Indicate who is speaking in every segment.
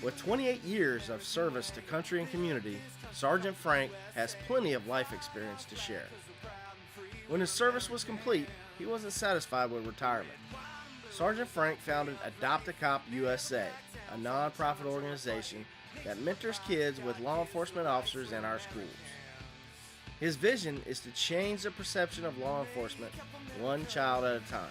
Speaker 1: With 28 years of service to country and community, Sergeant Frank has plenty of life experience to share. When his service was complete, he wasn't satisfied with retirement. Sergeant Frank founded Adopt a Cop USA, a nonprofit organization that mentors kids with law enforcement officers in our schools. His vision is to change the perception of law enforcement one child at a time.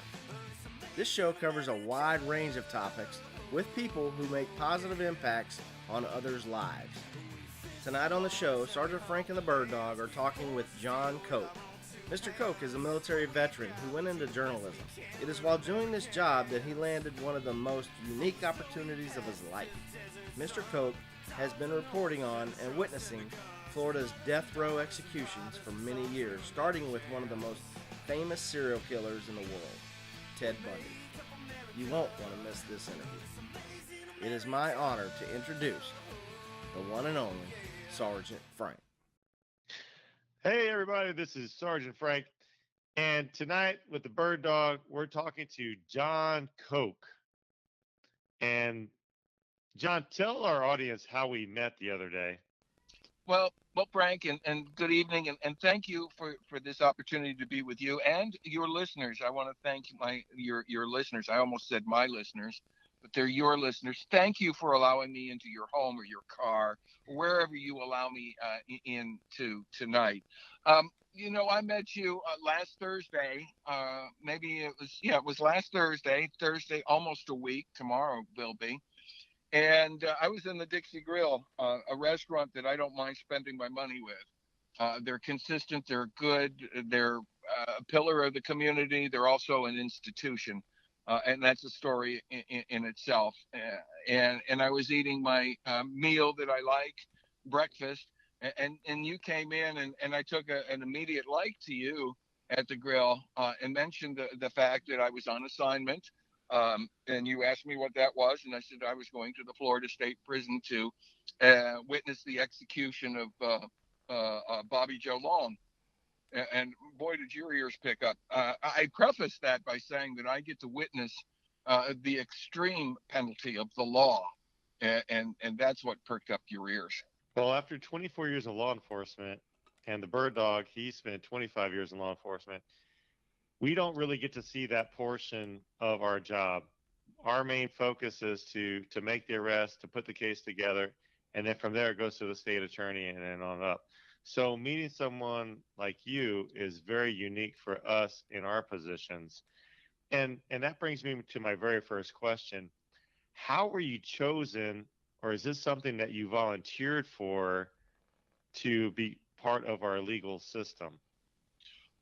Speaker 1: This show covers a wide range of topics with people who make positive impacts on others' lives. Tonight on the show, Sergeant Frank and the Bird Dog are talking with John Koch. Mr. Koch is a military veteran who went into journalism. It is while doing this job that he landed one of the most unique opportunities of his life. Mr. Koch has been reporting on and witnessing Florida's death row executions for many years, starting with one of the most famous serial killers in the world, Ted Bundy. You won't want to miss this interview. It is my honor to introduce the one and only Sergeant Frank.
Speaker 2: Hey everybody, this is Sergeant Frank, and tonight with the Bird Dog, we're talking to John Koch. And John, tell our audience how we met the other day.
Speaker 3: Well, Frank, and good evening, and thank you for this opportunity to be with you and your listeners. I want to thank your listeners. I almost said my listeners, but they're your listeners. Thank you for allowing me into your home or your car, or wherever you allow me into tonight. I met you last Thursday. It was last Thursday. Thursday, almost a week. Tomorrow will be. And I was in the Dixie Grill, a restaurant that I don't mind spending my money with. They're consistent. They're good. They're a pillar of the community. They're also an institution. And that's a story in itself. And I was eating my meal that I like, breakfast. And you came in and I took an immediate like to you at the grill and mentioned the fact that I was on assignment. And you asked me what that was, and I said I was going to the Florida State Prison to witness the execution of Bobby Joe Long. And boy, did your ears pick up. I preface that by saying that I get to witness the extreme penalty of the law, and that's what perked up your ears.
Speaker 2: Well, after 24 years in law enforcement, and the Bird Dog, he spent 25 years in law enforcement, we don't really get to see that portion of our job. Our main focus is to make the arrest, to put the case together, and then from there it goes to the state attorney and then on up. So meeting someone like you is very unique for us in our positions. And that brings me to my very first question. How were you chosen, or is this something that you volunteered for to be part of our legal system?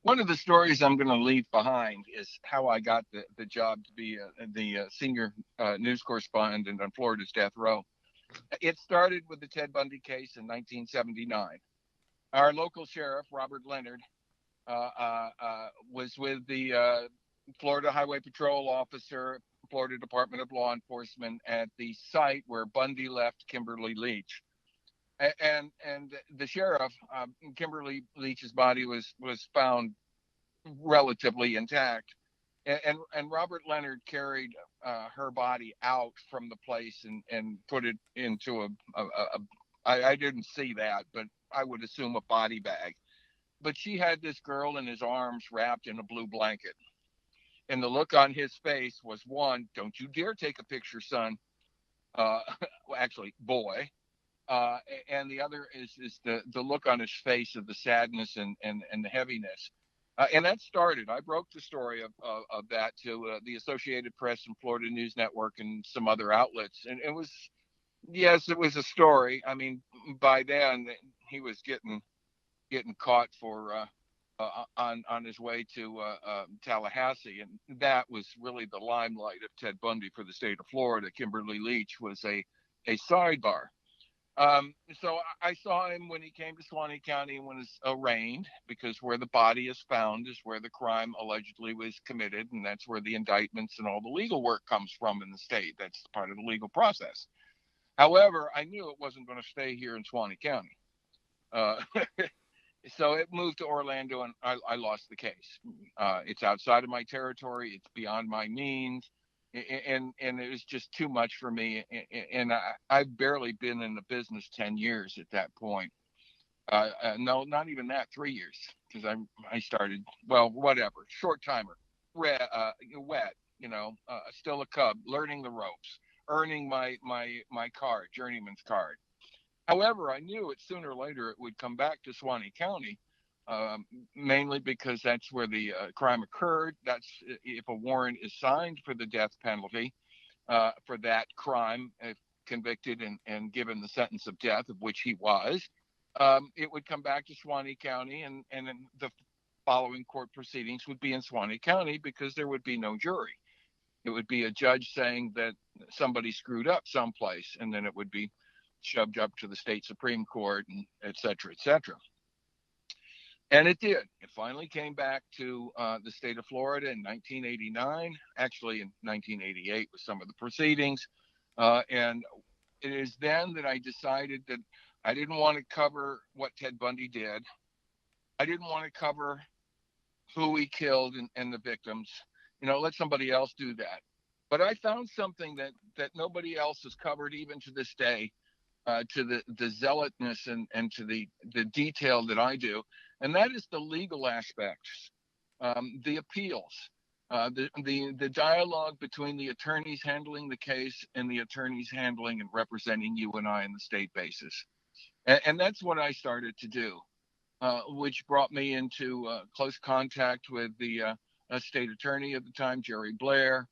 Speaker 3: One of the stories I'm going to leave behind is how I got the job to be the senior news correspondent on Florida's death row. It started with the Ted Bundy case in 1979. Our local sheriff, Robert Leonard, was with the Florida Highway Patrol officer, Florida Department of Law Enforcement, at the site where Bundy left Kimberly Leach. And the sheriff, Kimberly Leach's body was found relatively intact, and Robert Leonard carried her body out from the place and put it into I didn't see that, but I would assume a body bag. But she had this girl in his arms wrapped in a blue blanket, and the look on his face was, one, don't you dare take a picture, son. Actually, boy. And the other is the look on his face of the sadness and the heaviness. And that started. I broke the story of that to the Associated Press and Florida News Network and some other outlets. And it was, yes, it was a story. I mean, by then he was getting caught for on his way to Tallahassee, and that was really the limelight of Ted Bundy for the state of Florida. Kimberly Leach was a sidebar. So I saw him when he came to Suwannee County and was arraigned, because where the body is found is where the crime allegedly was committed, and that's where the indictments and all the legal work comes from in the state. That's part of the legal process. However, I knew it wasn't going to stay here in Suwannee County. So it moved to Orlando, and I lost the case. It's outside of my territory. It's beyond my means. and it was just too much for me. And I've barely been in the business 10 years at that point. No, not even that, 3 years, because I started, well, whatever, short timer, wet, still a cub, learning the ropes, earning my card, journeyman's card. However, I knew it sooner or later it would come back to Suwannee County, mainly because that's where the crime occurred. That's if a warrant is signed for the death penalty for that crime, if convicted and given the sentence of death, of which he was, it would come back to Suwannee County, and then the following court proceedings would be in Suwannee County because there would be no jury. It would be a judge saying that somebody screwed up someplace, and then it would be shoved up to the state Supreme Court, and et cetera, et cetera. And it did. It finally came back to the state of Florida in 1989, actually in 1988 with some of the proceedings. And it is then that I decided that I didn't want to cover what Ted Bundy did. I didn't want to cover who he killed and the victims. Let somebody else do that. But I found something that nobody else has covered, even to this day, to the zealotness and to the detail that I do. And that is the legal aspects, the appeals, the dialogue between the attorneys handling the case and the attorneys handling and representing you and I in the state basis. And that's what I started to do, which brought me into close contact with the state attorney at the time, Jerry Blair,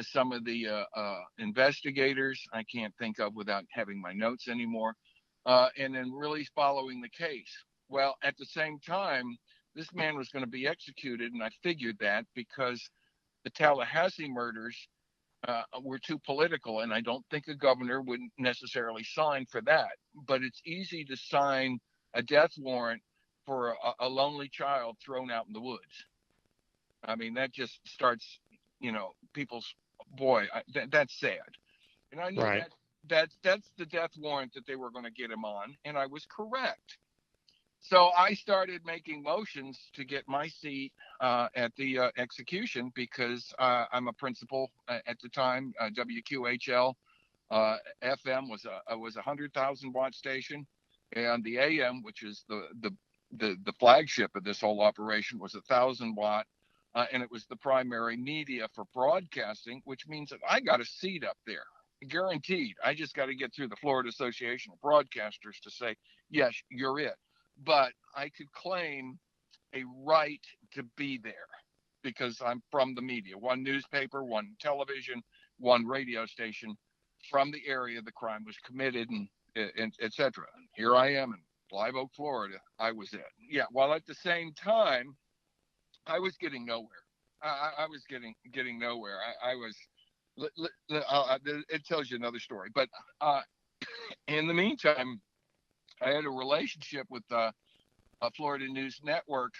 Speaker 3: some of the investigators I can't think of without having my notes anymore, and then really following the case. Well, at the same time, this man was going to be executed, and I figured that because the Tallahassee murders were too political, and I don't think a governor would necessarily sign for that. But it's easy to sign a death warrant for a lonely child thrown out in the woods. I mean, that just starts, people's, boy, that's sad. And I knew
Speaker 2: Right.
Speaker 3: that's the death warrant that they were going to get him on, and I was correct. So I started making motions to get my seat at the execution because I'm a principal at the time. WQHL FM was a 100,000 watt station, and the AM, which is the flagship of this whole operation, was 1,000 watt, and it was the primary media for broadcasting, which means that I got a seat up there, guaranteed. I just got to get through the Florida Association of Broadcasters to say, yes, you're it. But I could claim a right to be there because I'm from the media, one newspaper, one television, one radio station from the area the crime was committed, and et cetera. And here I am in Live Oak, Florida. I was it. Yeah. While at the same time, I was getting nowhere. I was getting nowhere. I was. It tells you another story. But in the meantime, I had a relationship with a Florida News Network.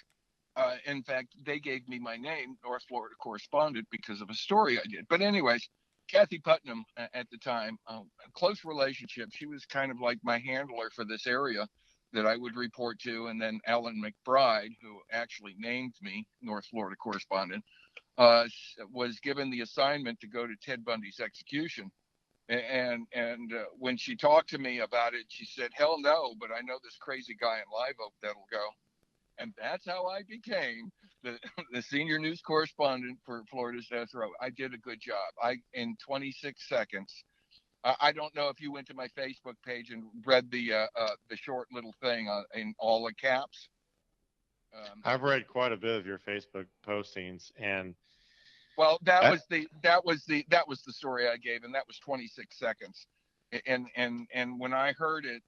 Speaker 3: In fact, they gave me my name, North Florida Correspondent, because of a story I did. But anyways, Kathy Putnam at the time, a close relationship. She was kind of like my handler for this area that I would report to. And then Ellen McBride, who actually named me North Florida Correspondent, was given the assignment to go to Ted Bundy's execution. And when she talked to me about it, she said, hell no, but I know this crazy guy in Live Oak that'll go. And that's how I became the senior news correspondent for Florida's Death Row. I did a good job. In 26 seconds, I don't know if you went to my Facebook page and read the short little thing in all the caps.
Speaker 2: I've read quite a bit of your Facebook postings, and
Speaker 3: well, that was the story I gave, and that was 26 seconds. And when I heard it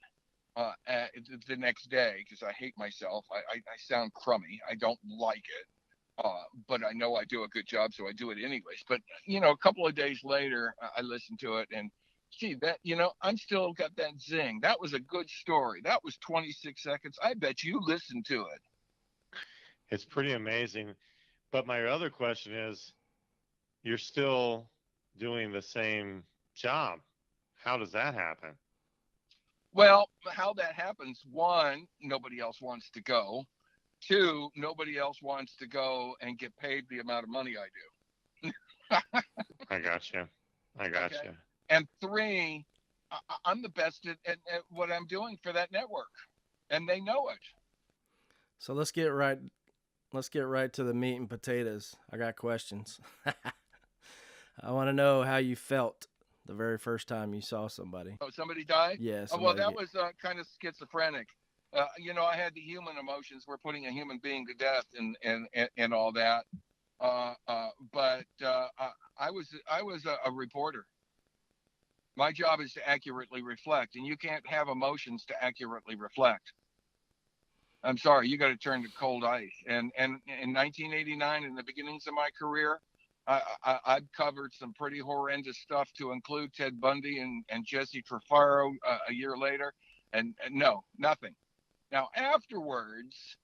Speaker 3: the next day, because I hate myself, I sound crummy. I don't like it, but I know I do a good job, so I do it anyways. But a couple of days later, I listened to it, and gee, that I'm still got that zing. That was a good story. That was 26 seconds. I bet you listened to it.
Speaker 2: It's pretty amazing. But my other question is, you're still doing the same job. How does that happen?
Speaker 3: Well, how that happens, one, nobody else wants to go. Two, nobody else wants to go and get paid the amount of money I do.
Speaker 2: I got you. I got
Speaker 3: Okay.
Speaker 2: you.
Speaker 3: And three, I'm the best at what I'm doing for that network, and they know it.
Speaker 1: So let's get right to the meat and potatoes. I got questions. I want to know how you felt the very first time you saw somebody.
Speaker 3: Oh, somebody died?
Speaker 1: Yeah,
Speaker 3: Well,
Speaker 1: somebody
Speaker 3: that
Speaker 1: get
Speaker 3: was kind of schizophrenic. I had the human emotions. We're putting a human being to death and all that. But I was a reporter. My job is to accurately reflect, and you can't have emotions to accurately reflect. I'm sorry, you got to turn to cold ice. And in 1989, in the beginnings of my career, I've covered some pretty horrendous stuff, to include Ted Bundy and Jesse Trafaro a year later, and no, nothing. Now afterwards,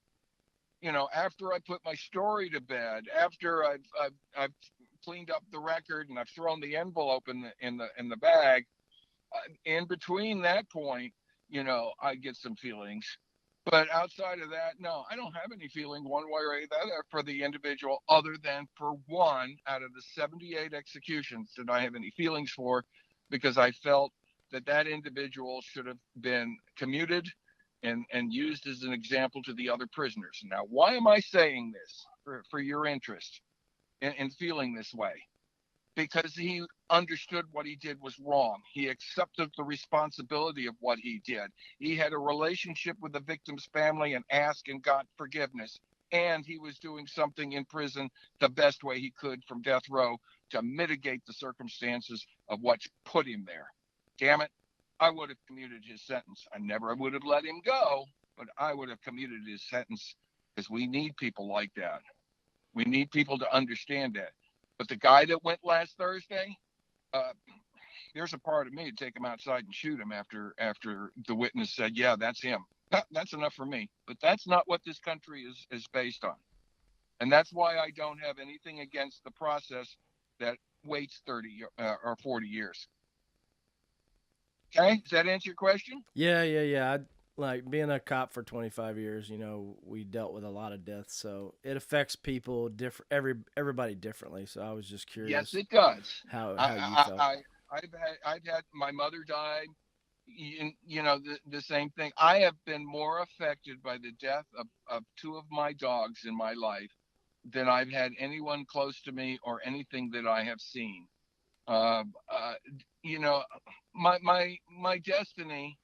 Speaker 3: after I put my story to bed, after I've cleaned up the record and I've thrown the envelope in the bag, in between that point, I get some feelings. But outside of that, no, I don't have any feeling one way or the other for the individual, other than for one out of the 78 executions that I have any feelings for, because I felt that that individual should have been commuted and used as an example to the other prisoners. Now, why am I saying this for your interest in feeling this way? Because he understood what he did was wrong. He accepted the responsibility of what he did. He had a relationship with the victim's family and asked and got forgiveness. And he was doing something in prison the best way he could from death row to mitigate the circumstances of what's put him there. Damn it, I would have commuted his sentence. I never would have let him go, but I would have commuted his sentence, because we need people like that. We need people to understand that. But the guy that went last Thursday, uh, there's a part of me to take him outside and shoot him after the witness said, "Yeah, that's him." That's enough for me. But that's not what this country is based on, and that's why I don't have anything against the process that waits 30 or 40 years. Okay, does that answer your question?
Speaker 1: yeah. I like being a cop for 25 years. We dealt with a lot of deaths, so it affects people different. Everybody differently. So I was just
Speaker 3: Yes,
Speaker 1: curious
Speaker 3: it does.
Speaker 1: how you
Speaker 3: I,
Speaker 1: felt.
Speaker 3: I, I I've had my mother died. The same thing. I have been more affected by the death of two of my dogs in my life than I've had anyone close to me or anything that I have seen. Uh, uh, you know, my destiny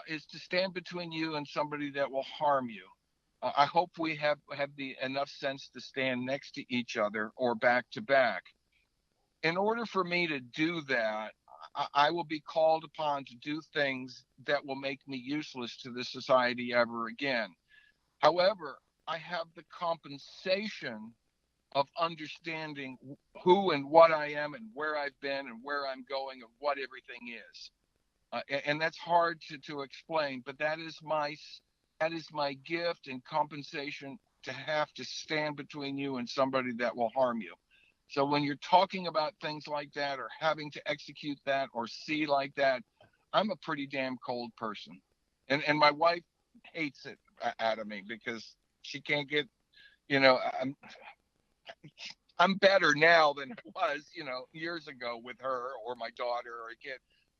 Speaker 3: is to stand between you and somebody that will harm you. I hope we have the enough sense to stand next to each other or back to back. In order for me to do that, I will be called upon to do things that will make me useless to the society ever again. However, I have the compensation of understanding who and what I am and where I've been and where I'm going and what everything is. And that's hard to explain, but that is my gift and compensation, to have to stand between you and somebody that will harm you. So when you're talking about things like that, or having to execute that, or see like that, I'm a pretty damn cold person, and my wife hates it out of me, because she can't get, you know, I'm better now than I was, years ago with her or my daughter or a kid,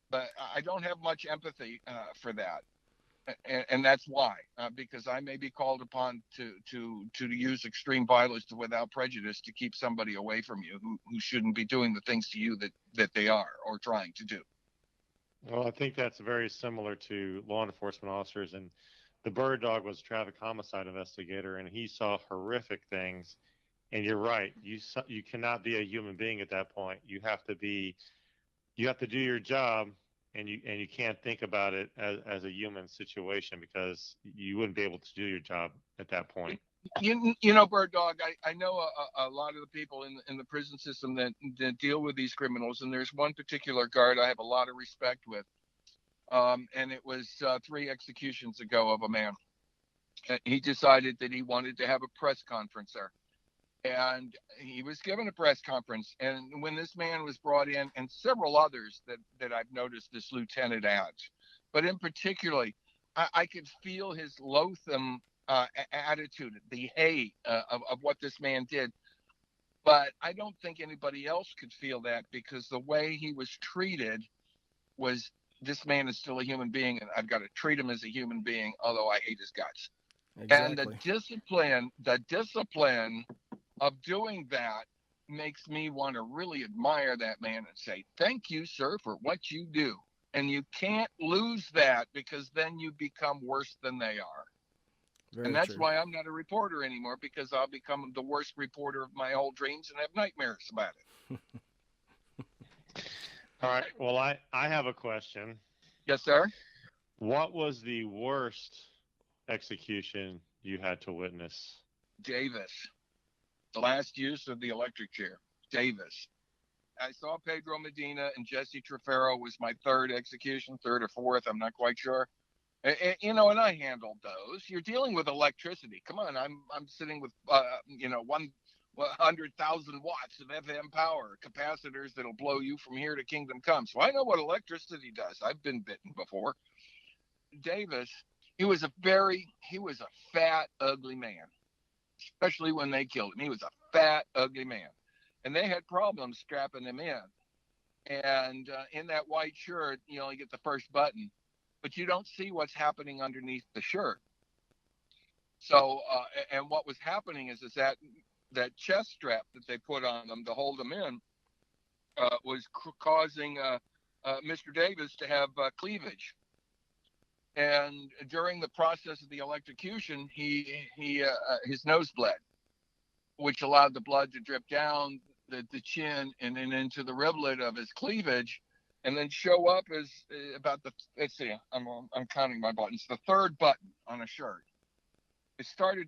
Speaker 3: but I don't have much empathy for that. And that's why, because I may be called upon to use extreme violence without prejudice to keep somebody away from you who shouldn't be doing the things to you that they are or trying to do.
Speaker 2: Well, I think that's very similar to law enforcement officers. And the bird dog was a traffic homicide investigator, and he saw horrific things. And you're right. You cannot be a human being at that point. You have to do your job, and you can't think about it as a human situation, because you wouldn't be able to do your job at that point.
Speaker 3: Bird dog, I know a lot of the people in the prison system that deal with these criminals, and there's one particular guard I have a lot of respect with. And it was 3 executions ago of a man. He decided that he wanted to have a press conference there, and he was given a press conference. And when this man was brought in, and several others that I've noticed this lieutenant at, but in particularly, I could feel his loathsome attitude, the hate of what this man did. But I don't think anybody else could feel that because the way he was treated was, this man is still a human being, and I've got to treat him as a human being, although I hate his guts. And
Speaker 1: Exactly.
Speaker 3: the discipline of doing that makes me want to really admire that man and say, thank you, sir, for what you do. And you can't lose that, because then you become worse than they are. And
Speaker 1: Very
Speaker 3: that's
Speaker 1: true.
Speaker 3: why I'm not a reporter anymore, because I'll become the worst reporter of my old dreams and have nightmares about it.
Speaker 2: All right. Well, I have a question.
Speaker 3: Yes, sir.
Speaker 2: What was the worst execution you had to witness?
Speaker 3: Davis, the last use of the electric chair. Davis. I saw Pedro Medina and Jesse Trefero was my third execution, third or fourth. I'm not quite sure. And I handled those. You're dealing with electricity. Come on, I'm sitting with 100,000 watts of FM power, capacitors that'll blow you from here to kingdom come. So I know what electricity does. I've been bitten before. Davis, he was a fat, ugly man, especially when they killed him. He was a fat, ugly man, and they had problems strapping him in. And in that white shirt, you only get the first button, but you don't see what's happening underneath the shirt. So, and what was happening is that chest strap that they put on them to hold them in was causing Mr. Davis to have cleavage. And during the process of the electrocution, his nose bled, which allowed the blood to drip down the chin and then into the riblet of his cleavage, and then show up as about the, let's see, I'm counting my buttons, the third button on a shirt. It started,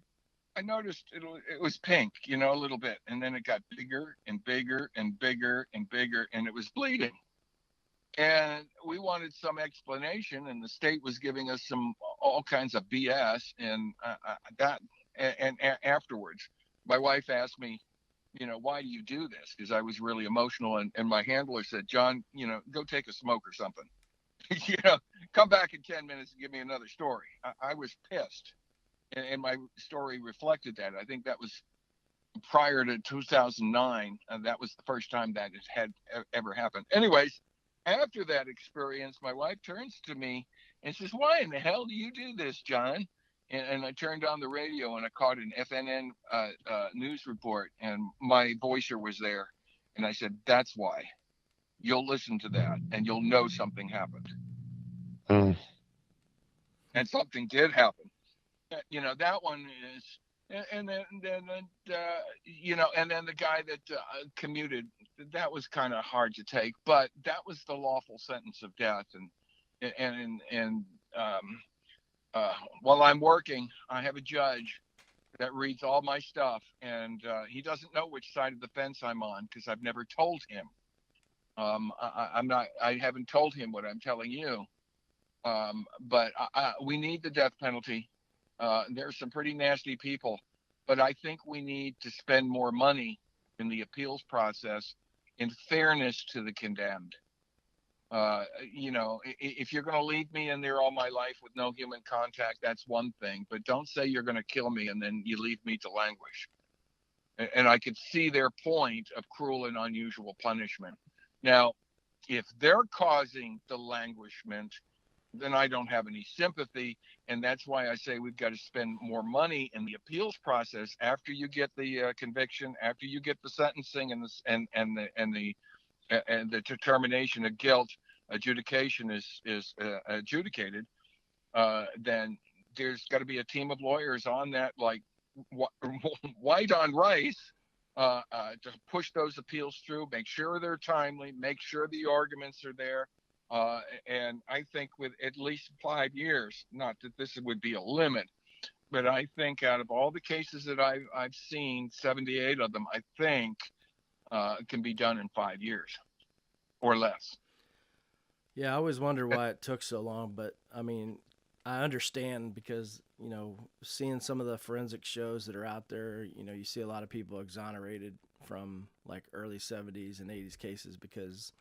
Speaker 3: I noticed it was pink, a little bit, and then it got bigger and bigger and bigger and bigger, and it was bleeding. And we wanted some explanation, and the state was giving us all kinds of BS. And afterwards, my wife asked me, why do you do this? Because I was really emotional, and my handler said, John, go take a smoke or something. Come back in 10 minutes and give me another story. I was pissed, and my story reflected that. I think that was prior to 2009. That was the first time that it had ever happened. Anyways, after that experience, my wife turns to me and says, why in the hell do you do this, John? And I turned on the radio and I caught an FNN news report, and my voicer was there. And I said, that's why. You'll listen to that and you'll know something happened.
Speaker 2: Mm.
Speaker 3: And something did happen. That one is, and then and then the guy that commuted, that was kind of hard to take, but that was the lawful sentence of death. While I'm working, I have a judge that reads all my stuff, and he doesn't know which side of the fence I'm on because I've never told him. I haven't told him what I'm telling you. But we need the death penalty. There's some pretty nasty people, but I think we need to spend more money in the appeals process in fairness to the condemned. If you're going to leave me in there all my life with no human contact, that's one thing, but don't say you're going to kill me and then you leave me to languish. And I could see their point of cruel and unusual punishment. Now, if they're causing the languishment, then I don't have any sympathy. And that's why I say we've got to spend more money in the appeals process after you get the conviction, after you get the sentencing and the determination of guilt adjudication is adjudicated. Then there's got to be a team of lawyers on that, like white on rice, to push those appeals through, make sure they're timely, make sure the arguments are there. And I think with at least 5 years, not that this would be a limit, but I think out of all the cases that I've seen, 78 of them, I think can be done in 5 years or less.
Speaker 1: Yeah, I always wonder why it took so long, but I mean, I understand because, seeing some of the forensic shows that are out there, you see a lot of people exonerated from like early 70s and 80s cases because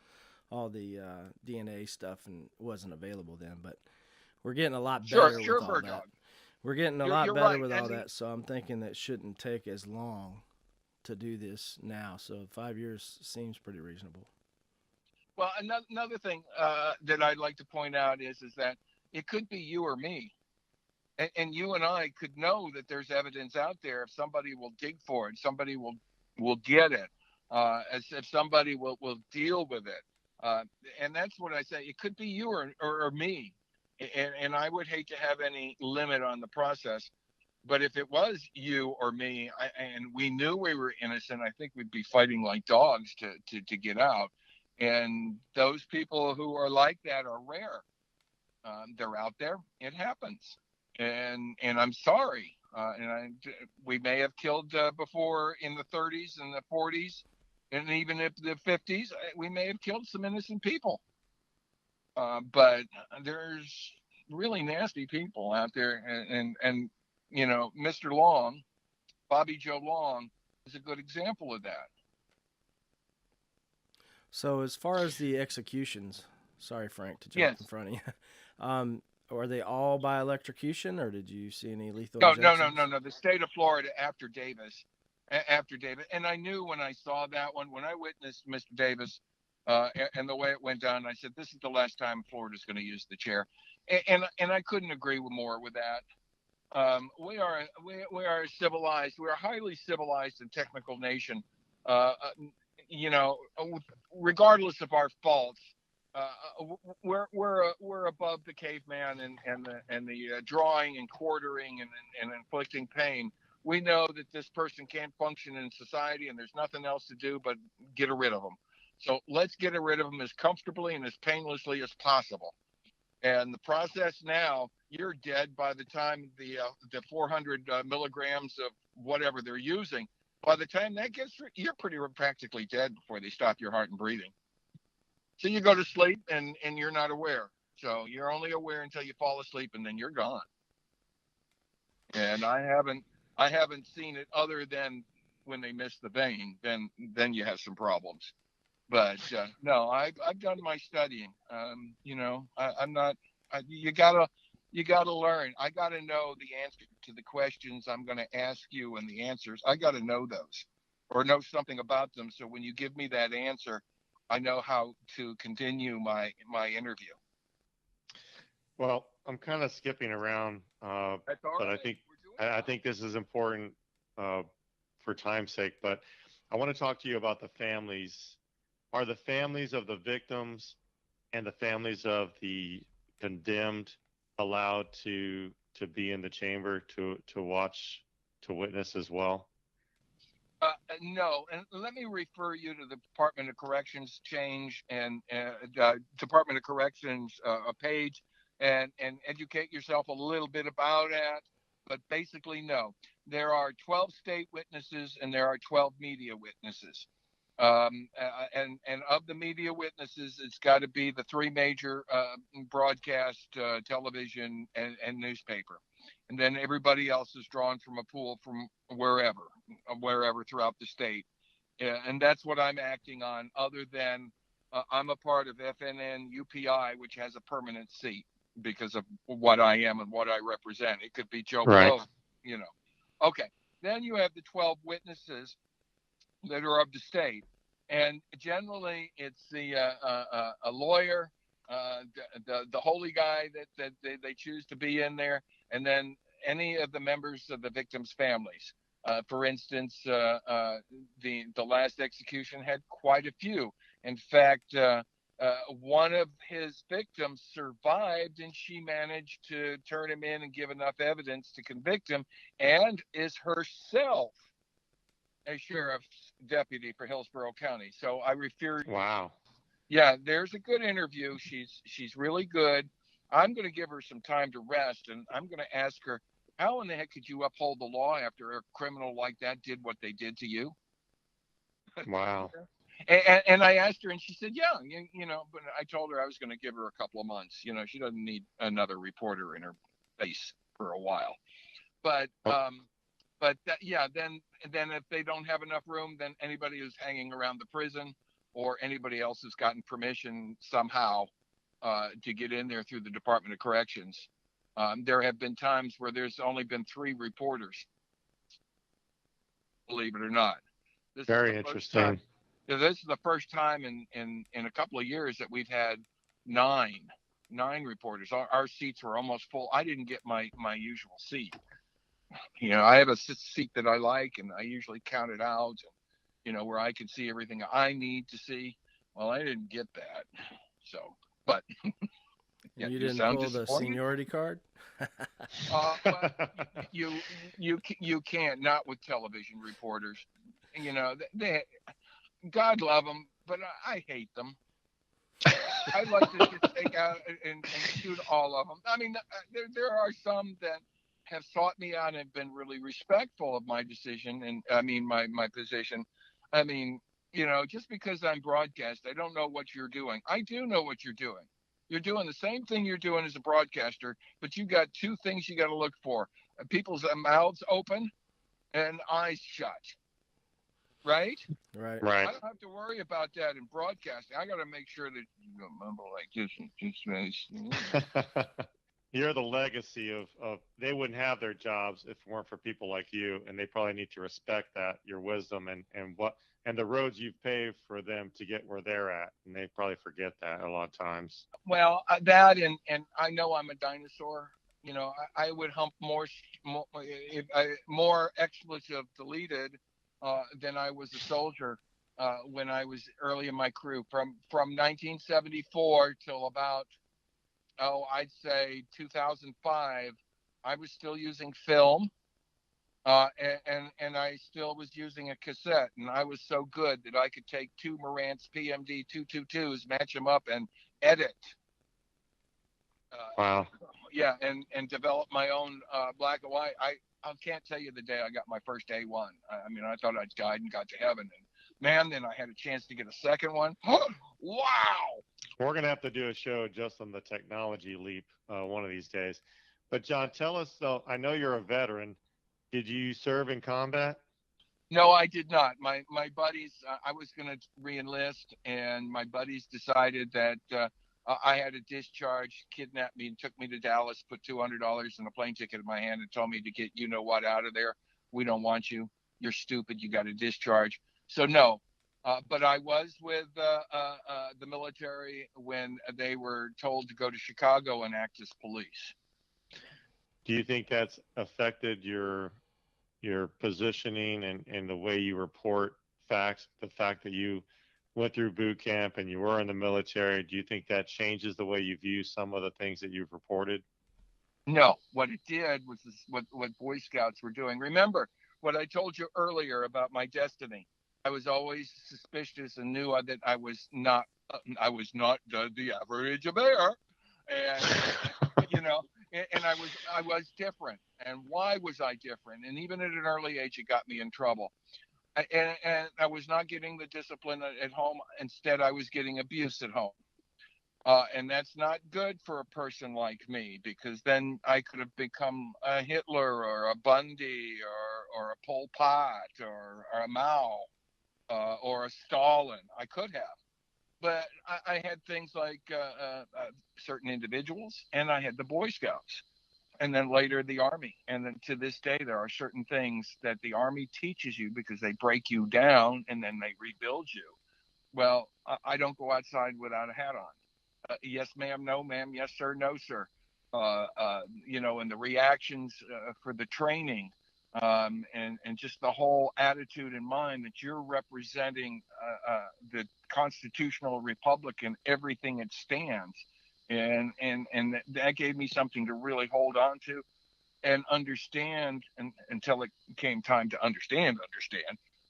Speaker 1: all the DNA stuff and wasn't available then, but we're getting a lot better with all that. We're getting a lot better with all that, so I'm thinking that shouldn't take as long to do this now. So 5 years seems pretty reasonable.
Speaker 3: Well, another thing that I'd like to point out is that it could be you or me. And you and I could know that there's evidence out there if somebody will dig for it, somebody will get it, as if somebody will deal with it. And that's what I say. It could be you or me. And I would hate to have any limit on the process. But if it was you or me, and we knew we were innocent, I think we'd be fighting like dogs to get out. And those people who are like that are rare. They're out there. It happens. And I'm sorry. We may have killed before in the 30s and the 40s, and even if the 50s, we may have killed some innocent people. But there's really nasty people out there, and Mr. Long, Bobby Joe Long, is a good example of that.
Speaker 1: So as far as the executions, sorry, Frank, to jump in front of you. Are they all by electrocution, or did you see any lethal injections?
Speaker 3: No. The state of Florida after Davis. And I knew when I saw that one, when I witnessed Mr. Davis and the way it went down, I said, this is the last time Florida's going to use the chair. And I couldn't agree more with that. We are civilized. We're a highly civilized and technical nation. Regardless of our faults, we're above the caveman and the drawing and quartering and inflicting pain. We know that this person can't function in society, and there's nothing else to do but get rid of them. So let's get rid of them as comfortably and as painlessly as possible. And the process now, you're dead by the time the 400 milligrams of whatever they're using. By the time that gets through, you're practically dead before they stop your heart and breathing. So you go to sleep and you're not aware. So you're only aware until you fall asleep, and then you're gone. And I haven't seen it other than when they miss the vein. Then you have some problems. But no, I've done my studying. I'm not. You gotta learn. I gotta know the answer to the questions I'm going to ask you, and the answers. I gotta know those, or know something about them. So when you give me that answer, I know how to continue my interview.
Speaker 2: Well, I'm kind of skipping around, but right. I think this is important for time's sake. But I want to talk to you about the families. Are the families of the victims and the families of the condemned allowed to be in the chamber to watch, to witness as well?
Speaker 3: No, and let me refer you to the Department of Corrections change and Department of Corrections page and educate yourself a little bit about it. But basically, no. There are 12 state witnesses and there are 12 media witnesses. And of the media witnesses, it's got to be the three major broadcast, television, and newspaper. And then everybody else is drawn from a pool from wherever throughout the state. And that's what I'm acting on, other than I'm a part of FNN UPI, which has a permanent seat because of what I am and what I represent. It could be Joe Blow, Okay. Then you have the 12 witnesses that are of the state. And generally, it's a lawyer, the holy guy that they choose to be in there, and then any of the members of the victims' families. For instance, the last execution had quite a few. In fact, one of his victims survived, and she managed to turn him in and give enough evidence to convict him, and is herself a sheriff's deputy for Hillsborough County. So I refer.
Speaker 2: Wow.
Speaker 3: Yeah, there's a good interview. She's really good. I'm going to give her some time to rest, and I'm going to ask her, how in the heck could you uphold the law after a criminal like that did what they did to you?
Speaker 2: Wow.
Speaker 3: And I asked her, and she said, yeah, but I told her I was going to give her a couple of months. She doesn't need another reporter in her face for a while. But then if they don't have enough room, then anybody who's hanging around the prison or anybody else has gotten permission somehow to get in there through the Department of Corrections. There have been times where there's only been 3 reporters, believe it or not. This is
Speaker 2: Very
Speaker 3: the first time.
Speaker 2: interesting.
Speaker 3: This is the first time in a couple of years that we've had nine reporters. Our seats were almost full. I didn't get my usual seat. I have a seat that I like, and I usually count it out, where I can see everything I need to see. Well, I didn't get that. So, but yeah,
Speaker 1: You
Speaker 3: you
Speaker 1: didn't
Speaker 3: sound
Speaker 1: pull the
Speaker 3: disappointed.
Speaker 1: seniority card?
Speaker 3: Well, you can't, not with television reporters. They God love them, but I hate them. I'd like to just take out and shoot all of them. I mean, there are some that have sought me out and have been really respectful of my decision, and I mean my position. I mean, just because I'm broadcast, I don't know what you're doing. I do know what you're doing. You're doing the same thing you're doing as a broadcaster, but you got two things you got to look for: people's mouths open and eyes shut. Right?
Speaker 1: Right.
Speaker 2: Right.
Speaker 3: I don't have to worry about that in broadcasting. I got to make sure that you don't mumble like this and just
Speaker 2: You're the legacy of they wouldn't have their jobs if it weren't for people like you, and they probably need to respect that, your wisdom and the roads you've paved for them to get where they're at, and they probably forget that a lot of times.
Speaker 3: Well, that and I know I'm a dinosaur. I would hump more expletive deleted than I was a soldier when I was early in my career from 1974 till about I'd say 2005. I was still using film. And I still was using a cassette, and I was so good that I could take two Marantz PMD 222s, match them up, and edit.
Speaker 2: Wow.
Speaker 3: Yeah, and develop my own black and white. I can't tell you the day I got my first A1. I mean, I thought I'd died and got to heaven, and man, then I had a chance to get a second one. Wow!
Speaker 2: We're gonna have to do a show just on the technology leap one of these days. But John, tell us though. I know you're a veteran. Did you serve in combat?
Speaker 3: No, I did not. My buddies, I was going to reenlist, and my buddies decided that I had a discharge, kidnapped me, and took me to Dallas, put $200 in a plane ticket in my hand, and told me to get what out of there. We don't want you. You're stupid. You got a discharge. So no. But I was with the military when they were told to go to Chicago and act as police.
Speaker 2: Do you think that's affected your positioning and the way you report facts, the fact that you went through boot camp and you were in the military? Do you think that changes the way you view some of the things that you've reported?
Speaker 3: No, what it did was what Boy Scouts were doing. Remember what I told you earlier about my destiny. I was always suspicious and knew that I was not the average bear, and and I was different. And why was I different? And even at an early age, it got me in trouble. And I was not getting the discipline at home. Instead, I was getting abuse at home. And that's not good for a person like me, because then I could have become a Hitler or a Bundy or a Pol Pot or a Mao or a Stalin. I could have. But I had things like certain individuals, and I had the Boy Scouts, and then later the Army. And then to this day, there are certain things that the Army teaches you because they break you down and then they rebuild you. Well, I don't go outside without a hat on. Yes, ma'am. No, ma'am. Yes, sir. No, sir. And the reactions for the training, and just the whole attitude in mind that you're representing the constitutional republic and everything it stands, and that gave me something to really hold on to and understand, and until it came time to understand.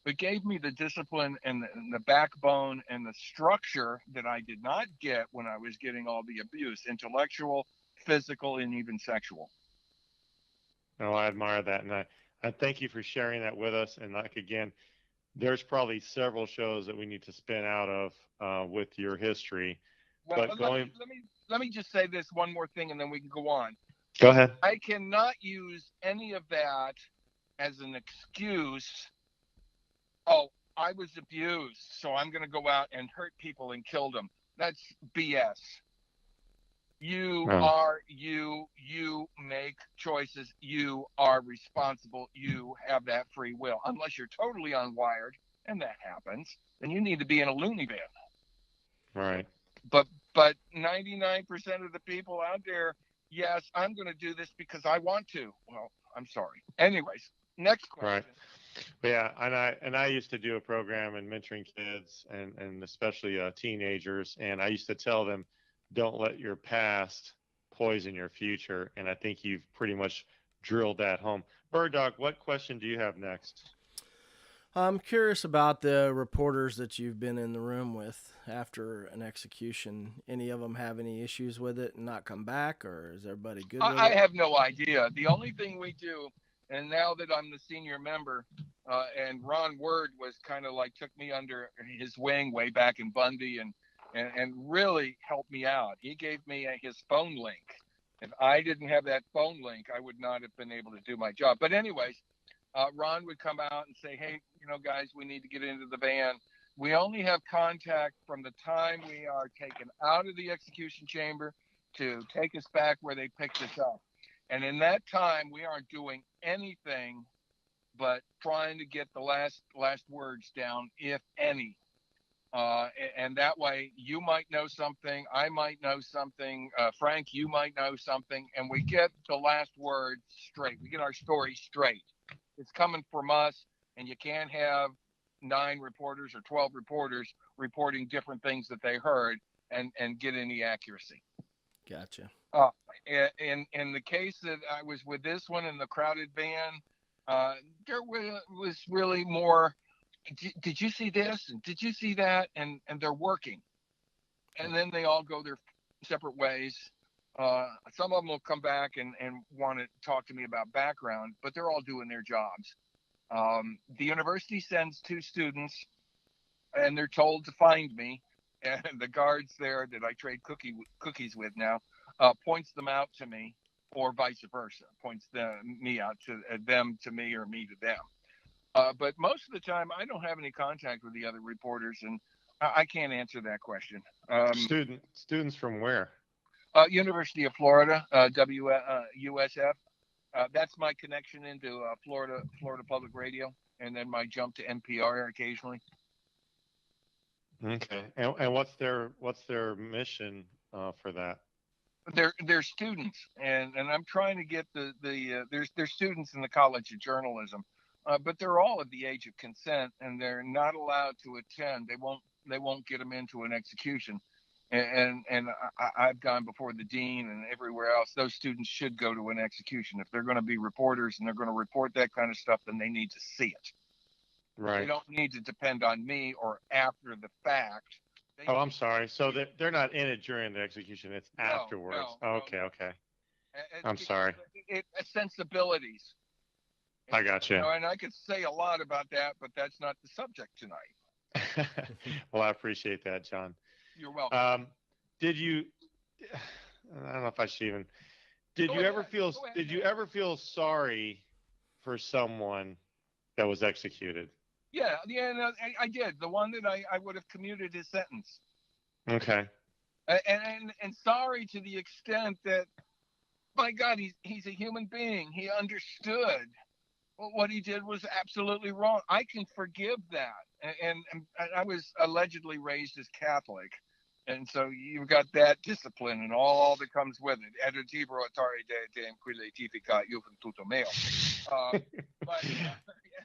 Speaker 3: It gave me the discipline and the backbone and the structure that I did not get when I was getting all the abuse, intellectual, physical, and even sexual.
Speaker 2: No, I admire that, and I thank you for sharing that with us. And like again, there's probably several shows that we need to spin out of with your history.
Speaker 3: Well, let me just say this one more thing, and then we can go on.
Speaker 2: Go ahead.
Speaker 3: I cannot use any of that as an excuse. Oh, I was abused, so I'm going to go out and hurt people and kill them. That's BS. You make choices. You are responsible. You have that free will, unless you're totally unwired. and that happens, then you need to be in a loony bin.
Speaker 2: Right.
Speaker 3: But 99% of the people out there, yes, I'm going to do this because I want to. Well, I'm sorry. Anyways, next question.
Speaker 2: Right. Yeah, and I used to do a program in mentoring kids and especially teenagers, and I used to tell them, don't let your past poison your future, and I think you've pretty much drilled that home. Bird Dog, what question do you have next?
Speaker 1: I'm curious about the reporters that you've been in the room with after an execution. Any of them have any issues with it and not come back, or is everybody good with
Speaker 3: I
Speaker 1: it?
Speaker 3: have no idea. The only thing we do, and now that I'm the senior member, and Ron Word was kind of like took me under his wing way back in Bundy and really helped me out. He gave me his phone link. If I didn't have that phone link, I would not have been able to do my job. But anyways, Ron would come out and say, hey, guys, we need to get into the van. We only have contact from the time we are taken out of the execution chamber to take us back where they picked us up. And in that time, we aren't doing anything but trying to get the last words down, if any. And that way, you might know something, I might know something, Frank, you might know something, and we get the last word straight. We get our story straight. It's coming from us, and you can't have 9 reporters or 12 reporters reporting different things that they heard and get any accuracy.
Speaker 1: Gotcha.
Speaker 3: In the case that I was with this one in the crowded van, there was really more, did you see this? And did you see that? And they're working. And then they all go their separate ways. Some of them will come back and want to talk to me about background, but they're all doing their jobs. The university sends 2 students, and they're told to find me. And the guards there that I trade cookies with now points them out to me, or vice versa, points me out to them to me, or me to them. But most of the time, I don't have any contact with the other reporters, and I can't answer that question.
Speaker 2: Students from where?
Speaker 3: University of Florida, USF. That's my connection into Florida Public Radio, and then my jump to NPR occasionally.
Speaker 2: Okay. And what's their mission for that?
Speaker 3: They're students, and I'm trying to get there's students in the College of Journalism, but they're all at the age of consent, and they're not allowed to attend. They won't get them into an execution. And I've gone before the dean and everywhere else. Those students should go to an execution. If they're going to be reporters and they're going to report that kind of stuff, then they need to see it.
Speaker 2: Right.
Speaker 3: They don't need to depend on me or after the fact.
Speaker 2: I'm sorry. So they're not in it during the execution. It's afterwards.
Speaker 3: No,
Speaker 2: okay. I'm sorry.
Speaker 3: Sensibilities.
Speaker 2: I got you.
Speaker 3: And I could say a lot about that, but that's not the subject tonight.
Speaker 2: Well, I appreciate that, John.
Speaker 3: You're welcome.
Speaker 2: Did you? I don't know if I should even. Did you ever feel sorry for someone that was executed?
Speaker 3: Yeah, no, I did. The one that I would have commuted his sentence.
Speaker 2: Okay.
Speaker 3: And sorry to the extent that, my God, he's a human being. He understood what he did was absolutely wrong. I can forgive that. And I was allegedly raised as Catholic. And so you've got that discipline and all that comes with it. But yeah,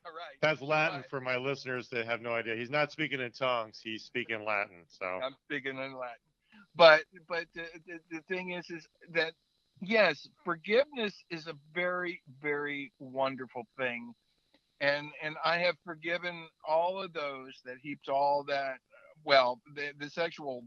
Speaker 3: right.
Speaker 2: That's Latin for my listeners that have no idea. He's not speaking in tongues. He's speaking Latin. So
Speaker 3: I'm speaking in Latin. But the thing is that, yes, forgiveness is a very, very wonderful thing. And I have forgiven all of those that heaped all that. Well, the sexual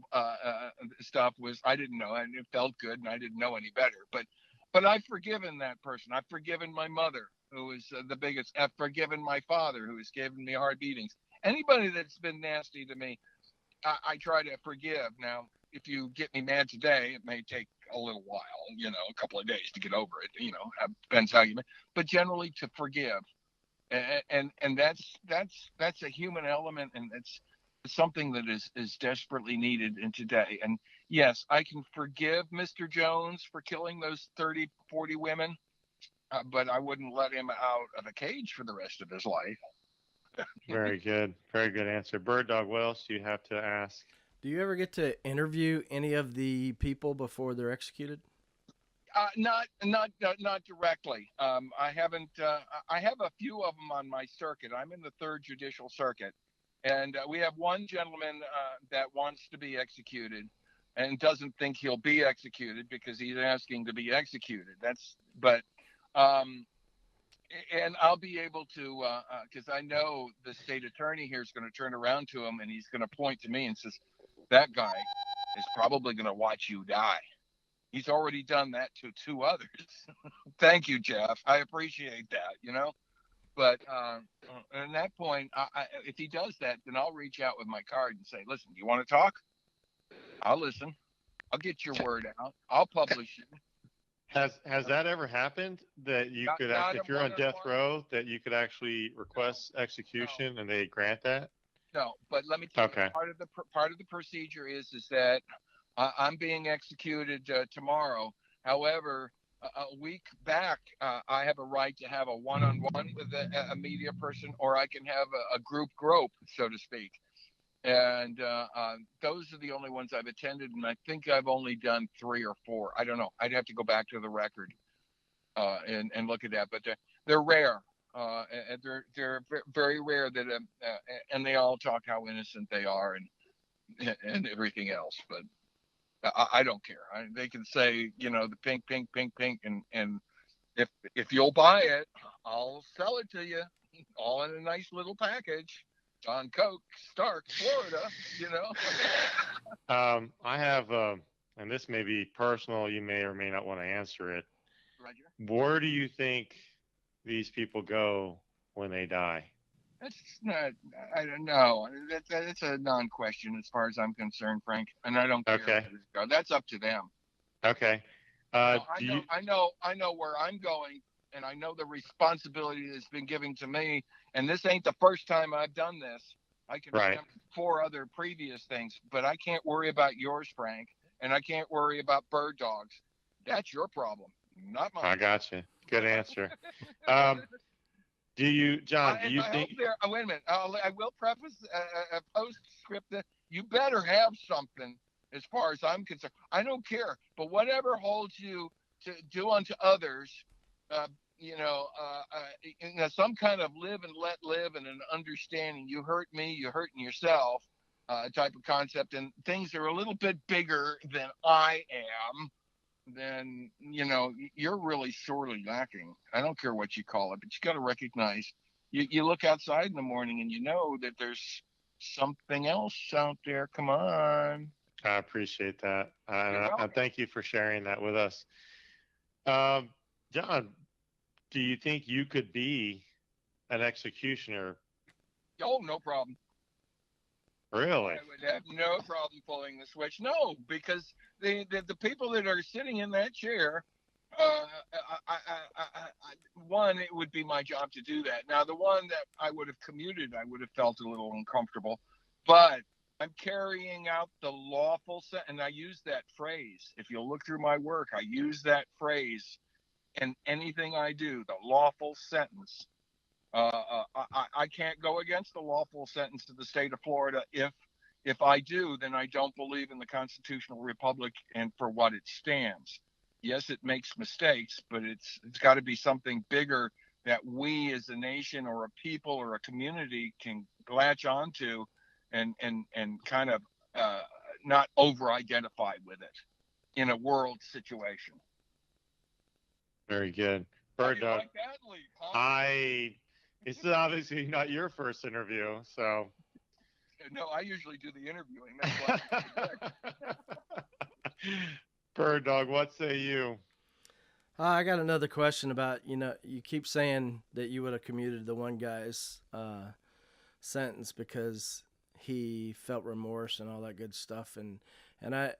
Speaker 3: stuff was, I didn't know, and it felt good, and I didn't know any better. But I've forgiven that person. I've forgiven my mother, who was the biggest. I've forgiven my father, who has given me hard beatings. Anybody that's been nasty to me, I try to forgive. Now, if you get me mad today, it may take a little while, a couple of days to get over it. Depends how you. But generally, to forgive, and that's a human element, and it's something that is desperately needed in today. And yes, I can forgive Mr. Jones for killing those 30, 40 women, but I wouldn't let him out of a cage for the rest of his life.
Speaker 2: Very good. Very good answer. Bird Dog, what else do you have to ask?
Speaker 1: Do you ever get to interview any of the people before they're executed?
Speaker 3: Not directly. I haven't. I have a few of them on my circuit. I'm in the Third Judicial Circuit, and we have one gentleman that wants to be executed, and doesn't think he'll be executed because he's asking to be executed. Um, and I'll be able to, because I know the state attorney here is going to turn around to him and he's going to point to me and says, "That guy is probably going to watch you die." He's already done that to two others. Thank you, Jeff. I appreciate that, But at that point, if he does that, then I'll reach out with my card and say, "Listen, you want to talk? I'll listen. I'll get your word out. I'll publish you."
Speaker 2: Has that ever happened that you could, if you're on death row, that you could actually request execution and they grant that?
Speaker 3: No, but let me tell
Speaker 2: Okay.
Speaker 3: you, part of the procedure is that I'm being executed tomorrow. However, a week back, I have a right to have a one-on-one with a media person, or I can have a group grope, so to speak. And those are the only ones I've attended, and I think I've only done 3 or 4. I don't know. I'd have to go back to the record and look at that, but they're rare. And they're very rare that, and they all talk how innocent they are and everything else. But I don't care. They can say, the pink, pink, pink, pink, and if you'll buy it, I'll sell it to you, all in a nice little package. John Koch, Stark, Florida.
Speaker 2: I have, and this may be personal. You may or may not want to answer it.
Speaker 3: Roger.
Speaker 2: Where do you think these people go when they die?
Speaker 3: That's not. I don't know. That's a non-question as far as I'm concerned, Frank. And I don't care.
Speaker 2: Okay.
Speaker 3: That's up to them.
Speaker 2: Okay.
Speaker 3: I know where I'm going, and I know the responsibility that's been given to me. And this ain't the first time I've done this. I can remember 4 other previous things, but I can't worry about yours, Frank, and I can't worry about bird dogs. That's your problem, not mine.
Speaker 2: I got you. Good answer. Do you, John? Do you think?
Speaker 3: Wait a minute. I will preface a postscript that you better have something. As far as I'm concerned, I don't care. But whatever holds you to do unto others, some kind of live and let live and an understanding. You hurt me, you're hurting yourself, type of concept. And things are a little bit bigger than I am. Then you're really sorely lacking. I don't care what you call it, but you got to recognize. You look outside in the morning and you know that there's something else out there. Come on.
Speaker 2: I appreciate that. I thank you for sharing that with us. John, do you think you could be an executioner?
Speaker 3: Oh, no problem.
Speaker 2: Really?
Speaker 3: I would have no problem pulling the switch. No, because the people that are sitting in that chair, one, it would be my job to do that. Now, the one that I would have commuted, I would have felt a little uncomfortable, but I'm carrying out the lawful sentence, and I use that phrase. If you'll look through my work, I use that phrase in anything I do, the lawful sentence. I can't go against the lawful sentence of the state of Florida. If I do, then I don't believe in the constitutional republic and for what it stands. Yes, it makes mistakes, but it's got to be something bigger that we as a nation or a people or a community can latch onto and kind of not over-identify with it in a world situation.
Speaker 2: Very good. Bird Dog.
Speaker 3: Like that, Lee, huh?
Speaker 2: It's obviously not your first interview, so.
Speaker 3: No, I usually do the interviewing. That's why.
Speaker 2: Bird Dog, what say you?
Speaker 1: I got another question about, you keep saying that you would have commuted the one guy's sentence because he felt remorse and all that good stuff. And I,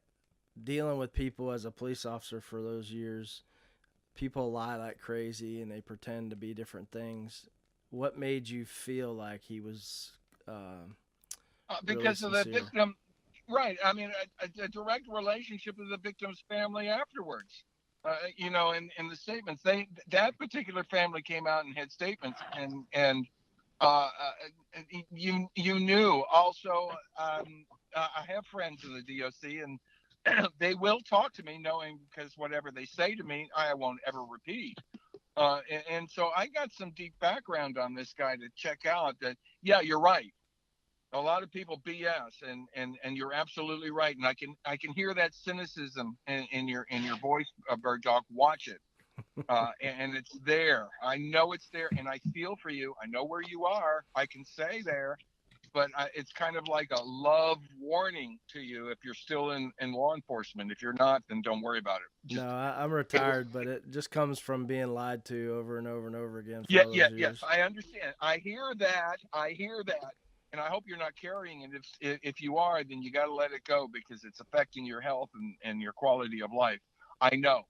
Speaker 1: dealing with people as a police officer for those years, people lie like crazy and they pretend to be different things. What made you feel like he was
Speaker 3: because
Speaker 1: really
Speaker 3: of the victim, right? I mean, a direct relationship with the victim's family afterwards. In the statements, that particular family came out and had statements, and You knew also. I have friends in the DOC, and they will talk to me, knowing because whatever they say to me, I won't ever repeat. And so I got some deep background on this guy to check out. That yeah, you're right. A lot of people BS, and you're absolutely right. And I can hear that cynicism in your voice, Bird Dog. Watch it. And it's there. I know it's there, and I feel for you. I know where you are. I can say there, but it's kind of like a love warning to you if you're still in law enforcement. If you're not, then don't worry about it.
Speaker 1: No,
Speaker 3: Just
Speaker 1: I'm retired, but it just comes from being lied to over and over and over again for
Speaker 3: yeah,
Speaker 1: all
Speaker 3: yeah,
Speaker 1: those
Speaker 3: yes,
Speaker 1: years.
Speaker 3: I understand. I hear that. I hear that. And I hope you're not carrying it. If you are, then you got to let it go because it's affecting your health and your quality of life. I know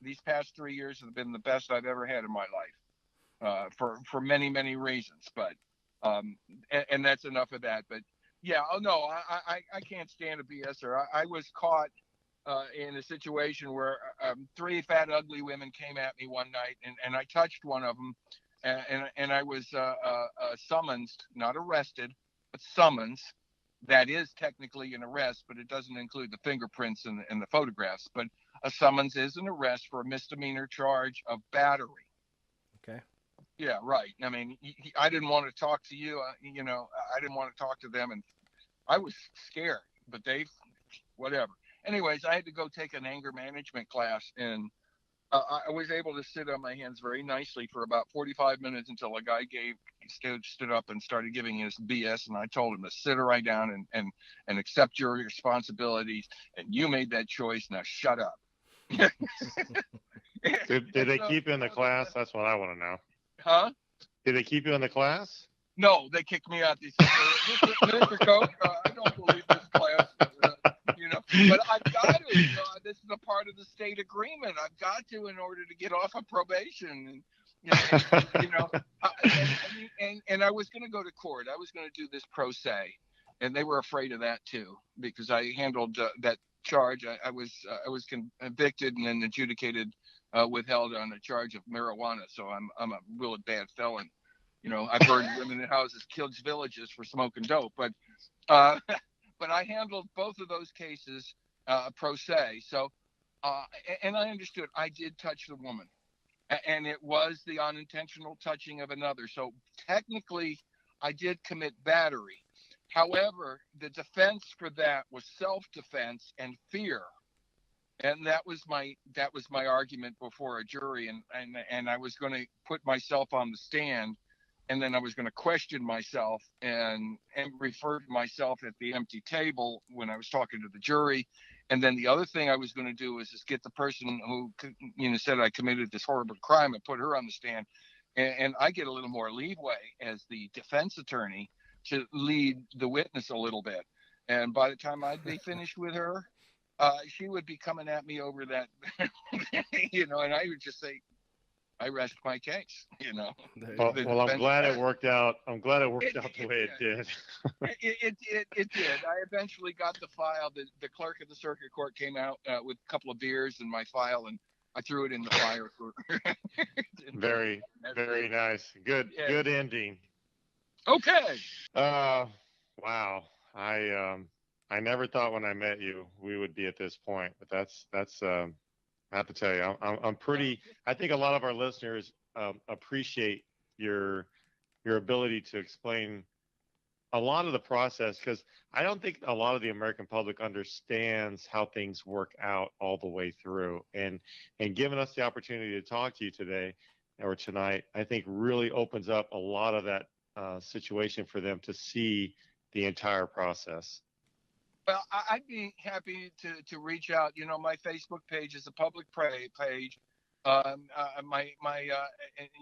Speaker 3: these past 3 years have been the best I've ever had in my life, for many many reasons. But and that's enough of that. But yeah, oh no, I can't stand a BSer. I was caught in a situation where three fat ugly women came at me one night, and I touched one of them, and I was summoned, not arrested, but summoned. That is technically an arrest, but it doesn't include the fingerprints and the photographs. But a summons is an arrest for a misdemeanor charge of battery.
Speaker 1: Okay.
Speaker 3: Yeah, right. I mean, I didn't want to talk to you. I didn't want to talk to them, and I was scared. But they, whatever. Anyways, I had to go take an anger management class, and I was able to sit on my hands very nicely for about 45 minutes until a guy stood up and started giving his BS, and I told him to sit right down and accept your responsibilities, and you made that choice. Now shut up.
Speaker 2: Did they keep you in the class? That's what I want to know.
Speaker 3: Huh?
Speaker 2: Did they keep you in the class?
Speaker 3: No, they kicked me out. They said, Mr. Koch, I don't believe this class. But I've got to. This is a part of the state agreement. I've got to in order to get off of probation. And I was going to go to court. I was going to do this pro se, and they were afraid of that too because I handled that charge. I was convicted and then adjudicated, withheld on a charge of marijuana. So I'm a real bad felon. I burned women in houses, killed villages for smoking dope. But uh, but I handled both of those cases pro se. So and I understood I did touch the woman, and it was the unintentional touching of another. So technically, I did commit battery. However, the defense for that was self-defense and fear, and that was my argument before a jury, and I was going to put myself on the stand, and then I was going to question myself and refer to myself at the empty table when I was talking to the jury. And then the other thing I was going to do was just get the person who said I committed this horrible crime and put her on the stand, and I get a little more leeway as the defense attorney to lead the witness a little bit. And by the time I'd be finished with her, she would be coming at me over that, and I would just say, I rest my case.
Speaker 2: Well, I'm glad it worked out. I'm glad it worked out the way it did.
Speaker 3: It did. I eventually got the file. The clerk of the circuit court came out with a couple of beers in my file, and I threw it in the fire.
Speaker 2: Very, very nice. Good ending.
Speaker 3: Okay.
Speaker 2: Wow. I never thought when I met you we would be at this point, but that's I have to tell you, I'm pretty. I think a lot of our listeners appreciate your ability to explain a lot of the process, because I don't think a lot of the American public understands how things work out all the way through. And giving us the opportunity to talk to you today or tonight, I think really opens up a lot of that situation for them to see the entire process.
Speaker 3: Well, I'd be happy to reach out. My Facebook page is a public page.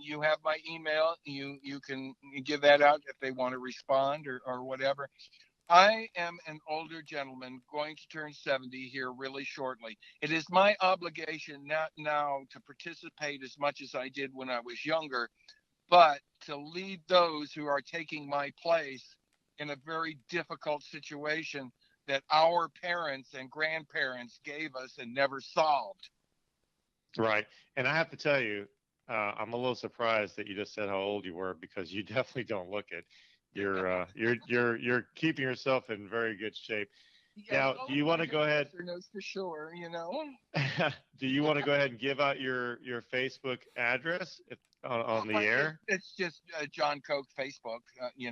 Speaker 3: You have my email. You can give that out if they want to respond or whatever. I am an older gentleman going to turn 70 here really shortly. It is my obligation not now to participate as much as I did when I was younger, but to lead those who are taking my place in a very difficult situation that our parents and grandparents gave us and never solved.
Speaker 2: Right. And I have to tell you, I'm a little surprised that you just said how old you were, because you definitely don't look it. You're keeping yourself in very good shape.
Speaker 3: Yeah,
Speaker 2: Now, do you want to go ahead?
Speaker 3: knows for sure,
Speaker 2: Do you want to go ahead and give out your Facebook address on the air?
Speaker 3: It's just John Koch Facebook. You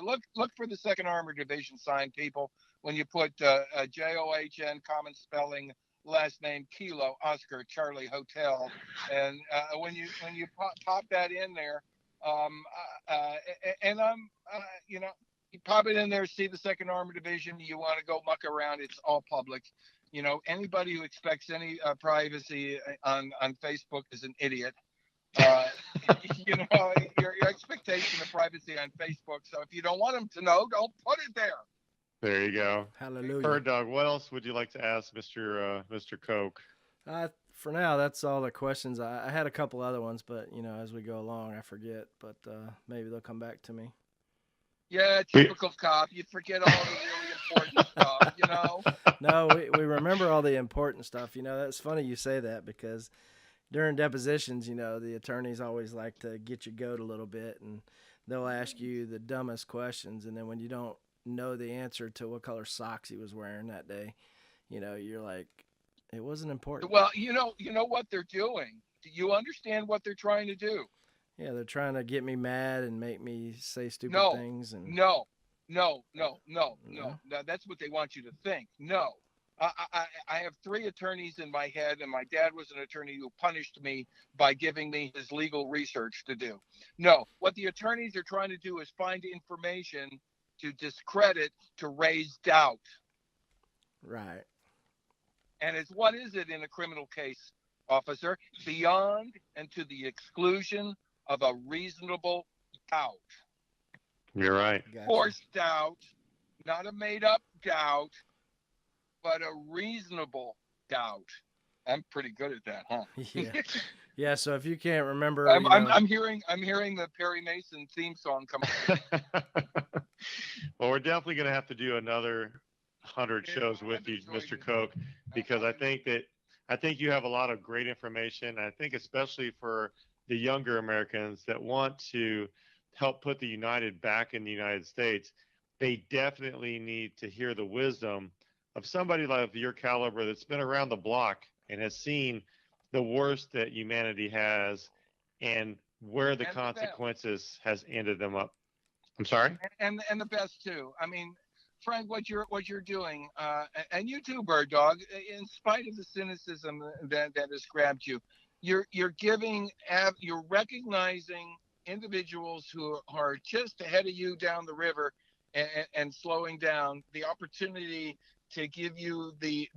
Speaker 3: look for the Second Armored Division sign, people. When you put JOHN, common spelling, last name Kilo Oscar Charlie Hotel, and when you pop that in there, um, and I'm you pop it in there, see the Second Armored Division. You want to go muck around? It's all public. Anybody who expects any privacy on Facebook is an idiot. uh, your expectation of privacy on Facebook. So if you don't want them to know, don't put it there.
Speaker 2: There you go.
Speaker 1: Hallelujah.
Speaker 2: Bird Dog, what else would you like to ask Mr. Koch?
Speaker 1: For now, that's all the questions. I had a couple other ones, but as we go along, I forget. But maybe they'll come back to me.
Speaker 3: Yeah, typical cop. You forget all the really important stuff.
Speaker 1: No, we remember all the important stuff. That's funny you say that, because during depositions, the attorneys always like to get your goat a little bit, and they'll ask you the dumbest questions, and then when you don't know the answer to what color socks he was wearing that day, you're like, it wasn't important.
Speaker 3: Well, you know what they're doing. Do you understand what they're trying to do?
Speaker 1: Yeah, they're trying to get me mad and make me say stupid things. And
Speaker 3: No. That's what they want you to think. No. I have 3 attorneys in my head, and my dad was an attorney who punished me by giving me his legal research to do. No, what the attorneys are trying to do is find information to discredit, to raise doubt.
Speaker 1: Right.
Speaker 3: And what is it in a criminal case, officer? Beyond and to the exclusion of a reasonable doubt.
Speaker 2: You're right.
Speaker 1: Gotcha.
Speaker 3: Forced doubt, not a made-up doubt, but a reasonable doubt. I'm pretty good at that, huh?
Speaker 1: Yeah. Yeah. So if you can't remember,
Speaker 3: I'm hearing the Perry Mason theme song coming.
Speaker 2: Well, we're definitely going to have to do another 100 shows with you, Mr. Koch, because I think you have a lot of great information. I think especially for the younger Americans that want to help put the United back in the United States, they definitely need to hear the wisdom of somebody like your caliber that's been around the block and has seen the worst that humanity has and where the consequences has ended them up. I'm sorry?
Speaker 3: And the best too. I mean, Frank, what you're doing, and you too, Bird Dog, in spite of the cynicism that has grabbed you, you're recognizing individuals who are just ahead of you down the river and slowing down, the opportunity to give you the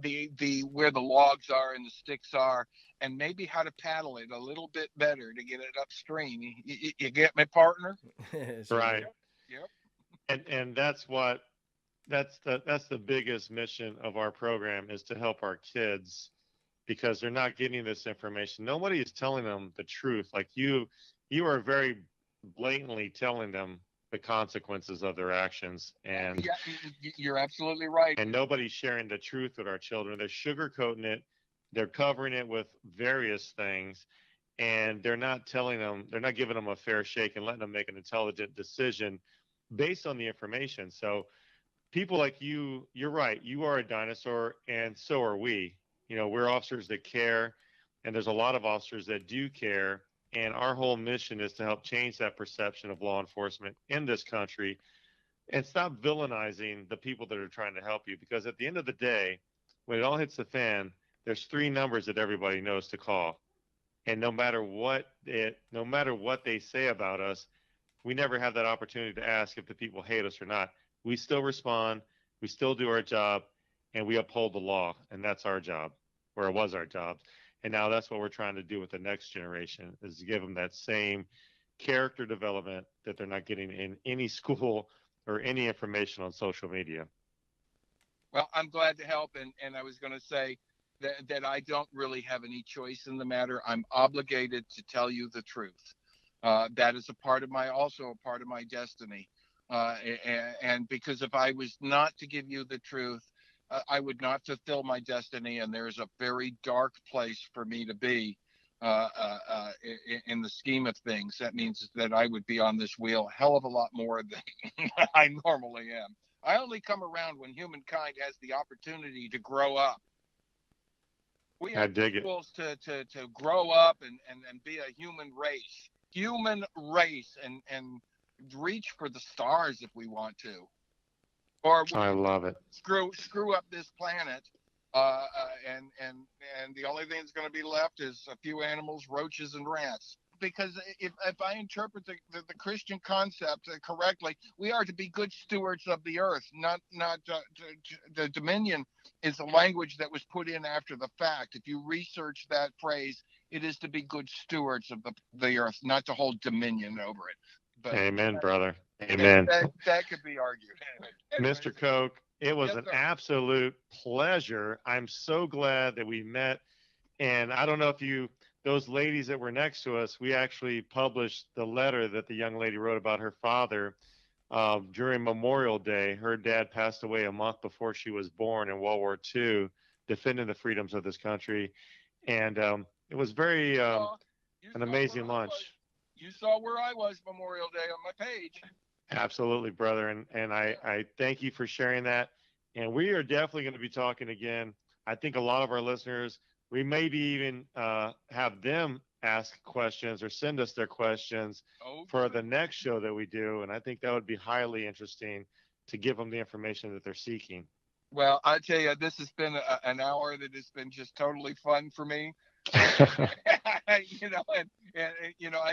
Speaker 3: where the logs are and the sticks are, and maybe how to paddle it a little bit better to get it upstream. You get me, partner?
Speaker 2: Right.
Speaker 3: Yep.
Speaker 2: And that's the biggest mission of our program, is to help our kids, because they're not getting this information. Nobody is telling them the truth. Like you are very blatantly telling them the consequences of their actions. And
Speaker 3: yeah, you're absolutely right.
Speaker 2: And nobody's sharing the truth with our children. They're sugarcoating it. They're covering it with various things. And they're not giving them a fair shake and letting them make an intelligent decision based on the information. So people like you, you're right. You are a dinosaur, and so are we. We're officers that care, and there's a lot of officers that do care. And our whole mission is to help change that perception of law enforcement in this country and stop villainizing the people that are trying to help you. Because at the end of the day, when it all hits the fan, there's 3 numbers that everybody knows to call. And no matter what they say about us, we never have that opportunity to ask if the people hate us or not. We still respond, we still do our job, and we uphold the law. And that's our job, or it was our job. And now that's what we're trying to do with the next generation, is to give them that same character development that they're not getting in any school or any information on social media.
Speaker 3: Well, I'm glad to help. And I was going to say that I don't really have any choice in the matter. I'm obligated to tell you the truth. That is also a part of my destiny. And because if I was not to give you the truth, I would not fulfill my destiny. And there's a very dark place for me to be in the scheme of things. That means that I would be on this wheel a hell of a lot more than I normally am. I only come around when humankind has the opportunity to grow up. We have tools to grow up and be a human race, and reach for the stars if we want to. Or
Speaker 2: I love it.
Speaker 3: Screw up this planet, and the only thing that's going to be left is a few animals, roaches, and rats. Because if I interpret the Christian concept correctly, we are to be good stewards of the earth. Not the dominion is a language that was put in after the fact. If you research that phrase, it is to be good stewards of the earth, not to hold dominion over it. But
Speaker 2: amen, brother. Amen.
Speaker 3: That could be argued. Anyways,
Speaker 2: Mr. Koch, it was an absolute pleasure. I'm so glad that we met. And I don't know if those ladies that were next to us, we actually published the letter that the young lady wrote about her father during Memorial Day. Her dad passed away a month before she was born in World War II, defending the freedoms of this country. And it was very an amazing lunch.
Speaker 3: You saw where I was Memorial Day on my page.
Speaker 2: Absolutely, brother. And I thank you for sharing that. And we are definitely going to be talking again. I think a lot of our listeners, we maybe even have them ask questions or send us their questions for the next show that we do. And I think that would be highly interesting to give them the information that they're seeking.
Speaker 3: Well, I tell you, this has been an hour that has been just totally fun for me. And I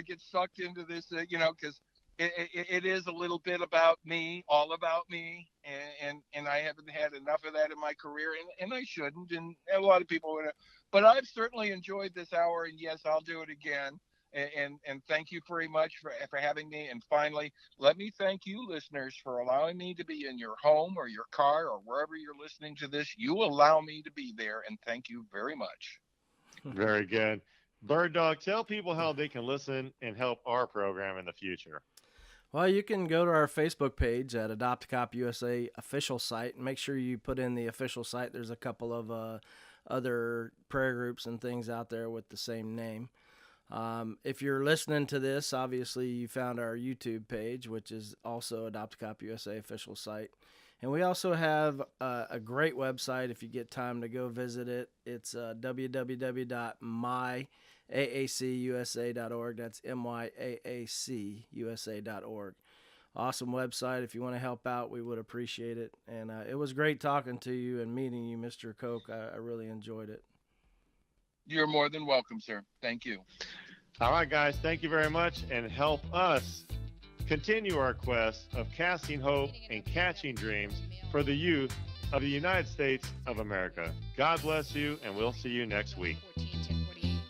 Speaker 3: get sucked into this, because it is a little bit about me, all about me, and I haven't had enough of that in my career, and I shouldn't, and a lot of people would. But I've certainly enjoyed this hour, and yes, I'll do it again. And thank you very much for having me. And finally, let me thank you, listeners, for allowing me to be in your home or your car or wherever you're listening to this. You allow me to be there, and thank you very much.
Speaker 2: Very good. Bird Dog, tell people how they can listen and help our program in the future.
Speaker 1: Well, you can go to our Facebook page at Adopt a Cop USA official site, and make sure you put in the official site. There's a couple of other prayer groups and things out there with the same name. If you're listening to this, obviously you found our YouTube page, which is also Adopt a Cop USA official site. And we also have a great website if you get time to go visit it. It's www.myaacusa.org. That's myaacusa.org. Awesome website. If you want to help out, we would appreciate it. And it was great talking to you and meeting you, Mr. Koch. I really enjoyed it.
Speaker 3: You're more than welcome, sir. Thank you.
Speaker 2: All right, guys. Thank you very much, and help us continue our quest of casting hope and catching dreams for the youth of the United States of America. God bless you, and we'll see you next week.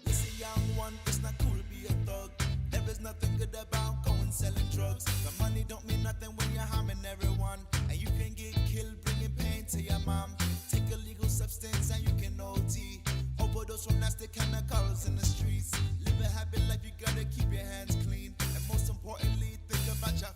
Speaker 4: Listen, young one, it's not cool to be a thug. There is nothing good about going selling drugs. The money don't mean nothing when you're harming everyone, and you can get killed bringing pain to your mom. Take a legal substance and you can OD. Overdose from nasty chemicals in the streets. Live a happy life, you gotta keep your hands clean, and most importantly, think about your